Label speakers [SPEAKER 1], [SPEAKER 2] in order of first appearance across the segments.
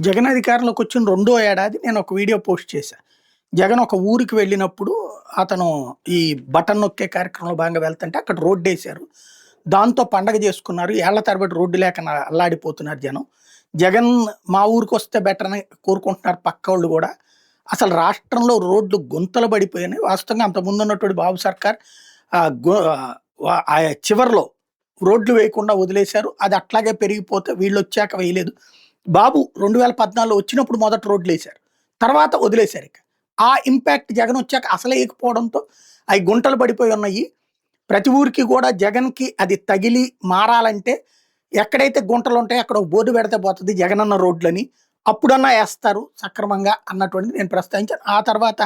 [SPEAKER 1] జగన్ అధికారంలోకి వచ్చిన రెండో ఏడాది నేను ఒక వీడియో పోస్ట్ చేశా. జగన్ ఒక ఊరికి వెళ్ళినప్పుడు అతను ఈ బటన్ నొక్కే కార్యక్రమంలో భాగంగా వెళ్తుంటే అక్కడ రోడ్డేశారు. దాంతో పండగ చేసుకున్నారు. ఏళ్ల తరబడి రోడ్డు లేక అల్లాడిపోతున్నారు జనం. జగన్ మా ఊరికొస్తే బెటర్ అని కోరుకుంటున్నారు పక్కోళ్ళు గూడా. అసలు రాష్ట్రంలో రోడ్లు గుంతలు పడిపోయినాయి. వాస్తవంగా అంతకుముందున్నటువంటి బాబు సర్కార్ ఆహ్, గొ ఆ చివర్లో రోడ్లు వేయకుండా వదిలేశారు. అది అట్లాగే పెరిగిపోతే వీళ్ళొచ్చాక వేయలేదు. బాబు 2014లో వచ్చినప్పుడు మొదట రోడ్లేశారు. తర్వాత వదిలేశారిక. ఆ ఇంపాక్ట్ జగనొచ్చాక అసలే ఎయకపోవడంతో అయి గుంటలు పడిపోయి ఉన్నాయి. ప్రతి ఊరికి కూడా జగన్‌కి అది తగిలి మారాలంటే ఎక్కడైతే గుంటలుంటాయో అక్కడ ఒక బోర్డు పెడితే పోతది జగనన్న రోడ్లని. అప్పుడన్నా ఏస్తారు సక్రమంగా అన్నటువంటిది నేను ప్రస్తావించాను. ఆ తర్వాత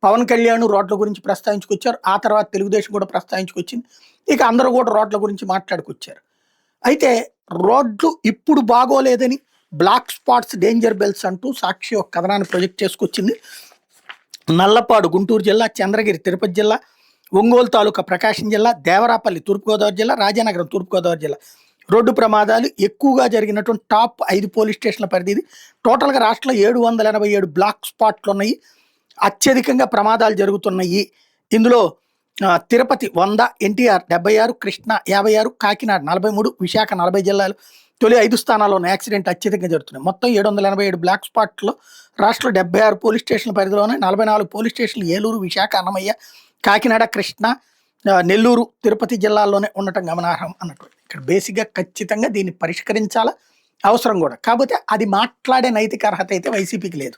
[SPEAKER 1] పవన్ కళ్యాణ్ రోడ్ల గురించి ప్రస్తావించుకొచ్చారు. ఆ తర్వాత తెలుగుదేశం కూడా ప్రస్తావించుకొచ్చింది. ఇక అందరూ కూడా రోడ్ల గురించి మాట్లాడుకొచ్చారు. అయితే రోడ్లు ఇప్పుడు బాగోలేదని బ్లాక్ స్పాట్స్, డేంజర్ బెల్ట్స్ అంటూ సాక్షి ఒక కథనాన్ని ప్రొజెక్ట్ చేసుకొచ్చింది. నల్లపాడు గుంటూరు జిల్లా, చంద్రగిరి తిరుపతి జిల్లా, ఒంగోలు తాలూకా ప్రకాశం జిల్లా, దేవరాపల్లి తూర్పుగోదావరి జిల్లా, రాజానగరం తూర్పుగోదావరి జిల్లా. రోడ్డు ప్రమాదాలు ఎక్కువగా జరిగినటువంటి టాప్ 5 పోలీస్ స్టేషన్ల పరిధి ఇది. టోటల్‌గా రాష్ట్రంలో 787 బ్లాక్ స్పాట్లున్నాయి. అత్యధికంగా ప్రమాదాలు జరుగుతున్నాయి. ఇందులో తిరుపతి 100, ఎన్టీఆర్ 76, కృష్ణా 56, కాకినాడ 43, విశాఖ 40 జిల్లాలు తొలి 5 స్థానాల్లో ఉన్న యాక్సిడెంట్ అత్యధికంగా జరుగుతున్నాయి. మొత్తం 787 బ్లాక్ స్పాట్‌లో రాష్ట్రంలో 76 పోలీస్ స్టేషన్ల పరిధిలోనే 44 పోలీస్ స్టేషన్లు ఏలూరు, విశాఖ, అన్నమయ్య, కాకినాడ, కృష్ణా, నెల్లూరు, తిరుపతి జిల్లాల్లోనే ఉండటం గమనార్హం అన్నట్టు. ఇక్కడ బేసిక్‌గా ఖచ్చితంగా దీన్ని పరిష్కరించాలా, అవసరం కూడా. కాకపోతే అది మాట్లాడే నైతిక అర్హత అయితే వైసీపీకి లేదు.